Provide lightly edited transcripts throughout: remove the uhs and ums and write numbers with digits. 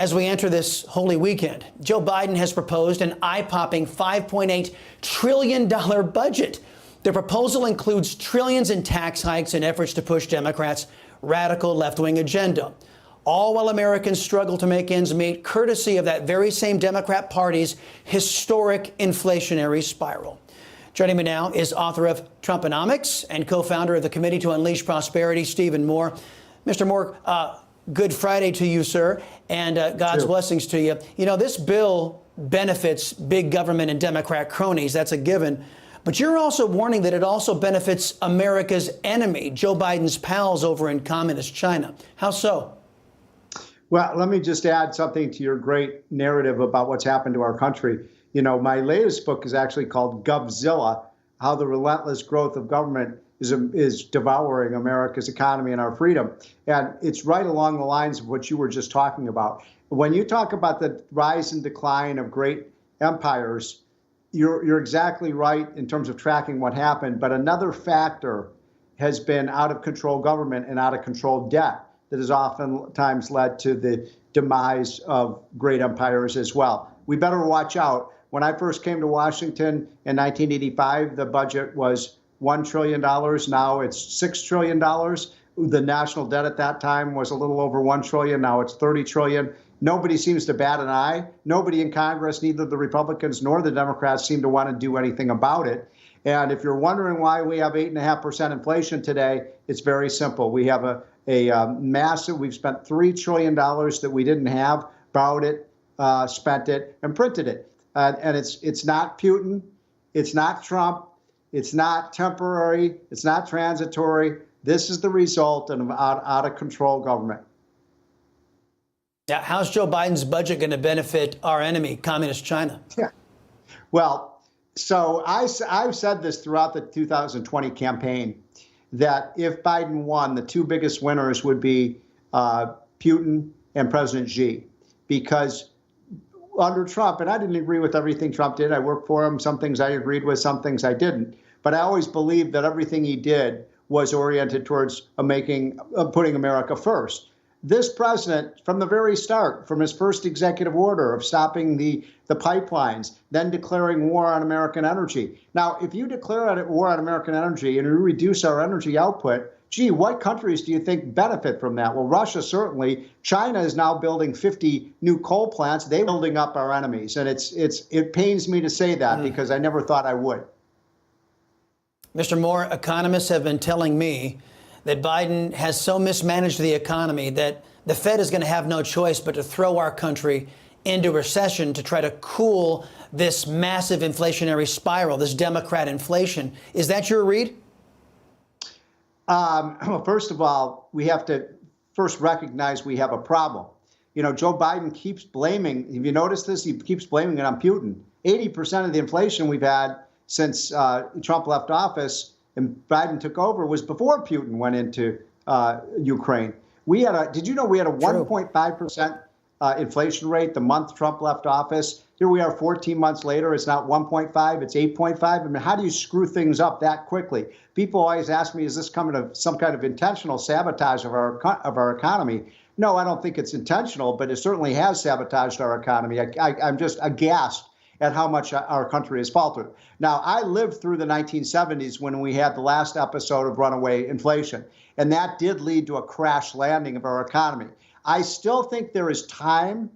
As we enter this holy weekend, Joe Biden has proposed an eye-popping $5.8 trillion budget. The proposal includes trillions in tax hikes and efforts to push Democrats' radical left-wing agenda, all while Americans struggle to make ends meet, courtesy of that very same Democrat Party's historic inflationary spiral. Joining me now is author of Trumponomics and co-founder of the Committee to Unleash Prosperity, Stephen Moore. Mr. Moore, good Friday to you, sir, and God's blessings to you. You know, this bill benefits big government and Democrat cronies. That's a given. But you're also warning that it also benefits America's enemy, Joe Biden's pals over in communist China. How so? Well, let me just add something to your great narrative about what's happened to our country. You know, my latest book is actually called Govzilla, How the Relentless Growth of Government is devouring America's economy and our freedom. And it's right along the lines of what you were just talking about. When you talk about the rise and decline of great empires, you're exactly right in terms of tracking what happened. But another factor has been out of control government and out of control debt that has oftentimes led to the demise of great empires as well. We better watch out. When I first came to Washington in 1985, the budget was $1 trillion. Now it's $6 trillion. The national debt at that time was a little over $1 trillion. Now it's $30 trillion. Nobody seems to bat an eye. Nobody in Congress, neither the Republicans nor the Democrats, seem to want to do anything about it. And if you're wondering why we have 8.5% inflation today, it's very simple. We have a massive, we've spent $3 trillion that we didn't have, borrowed it, spent it, and printed it. And it's not Putin, it's not Trump, it's not temporary, it's not transitory. This is the result of out of control government. Yeah, how's Joe Biden's budget going to benefit our enemy, communist China? Yeah. Well, so I've said this throughout the 2020 campaign, that if Biden won, the two biggest winners would be Putin and President Xi, because under Trump, and I didn't agree with everything Trump did. I worked for him. Some things I agreed with, some things I didn't. But I always believed that everything he did was oriented towards putting America first. This president, from the very start, from his first executive order of stopping the pipelines, then declaring war on American energy. Now, if you declare war on American energy and you reduce our energy output, gee, what countries do you think benefit from that? Well, Russia certainly. China is now building 50 new coal plants. They're building up our enemies. And it pains me to say that because I never thought I would. Mr. Moore, economists have been telling me that Biden has so mismanaged the economy that the Fed is going to have no choice but to throw our country into recession to try to cool this massive inflationary spiral, this Democrat inflation. Is that your read? Well, first of all, we have to first recognize we have a problem. You know, Joe Biden keeps blaming, have you noticed this? He keeps blaming it on Putin. 80% of the inflation we've had since Trump left office and Biden took over was before Putin went into Ukraine. We had did you know we had a 1.5% inflation rate the month Trump left office? Here we are 14 months later. It's not 1.5, it's 8.5. I mean, how do you screw things up that quickly? People always ask me, is this coming to some kind of intentional sabotage of our economy? No, I don't think it's intentional, but it certainly has sabotaged our economy. I'm just aghast at how much our country has faltered. Now, I lived through the 1970s when we had the last episode of runaway inflation, and that did lead to a crash landing of our economy. I still think there is time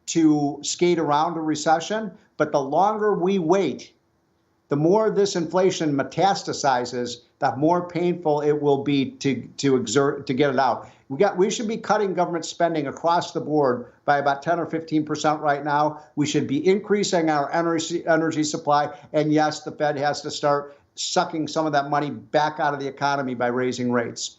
to skate around a recession, but the longer we wait, the more this inflation metastasizes, the more painful it will be to get it out. We should be cutting government spending across the board by about 10 or 15% right now. We should be increasing our energy supply. And yes, the Fed has to start sucking some of that money back out of the economy by raising rates.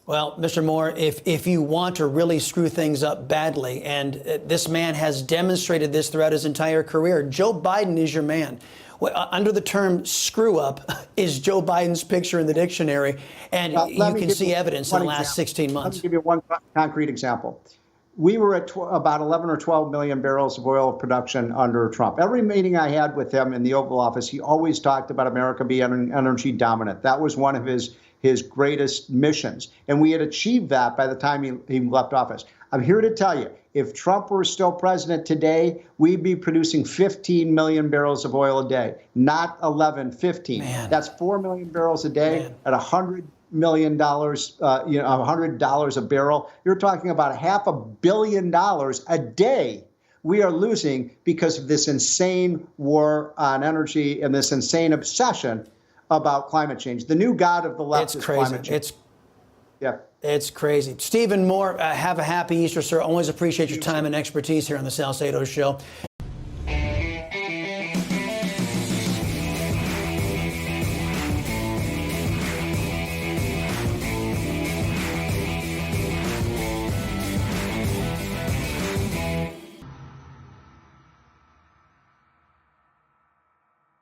Well, Mr. Moore, if you want to really screw things up badly, and this man has demonstrated this throughout his entire career, Joe Biden is your man. Under the term screw up is Joe Biden's picture in the dictionary, and you can see evidence in the last 16 months. Let me give you one concrete example. We were at about 11 or 12 million barrels of oil production under Trump. Every meeting I had with him in the Oval Office, he always talked about America being energy dominant. That was one of his greatest missions. And we had achieved that by the time he left office. I'm here to tell you, If Trump were still president today, we'd be producing 15 million barrels of oil a day, not 11, 15. Man. That's 4 million barrels a day Man. at $100 million, $100 a barrel. You're talking about $500 million a day we are losing because of this insane war on energy and this insane obsession about climate change. The new god of the left is climate change. It's crazy. Stephen Moore, have a happy Easter, sir. Always appreciate your time and expertise here on the Salcedo Show.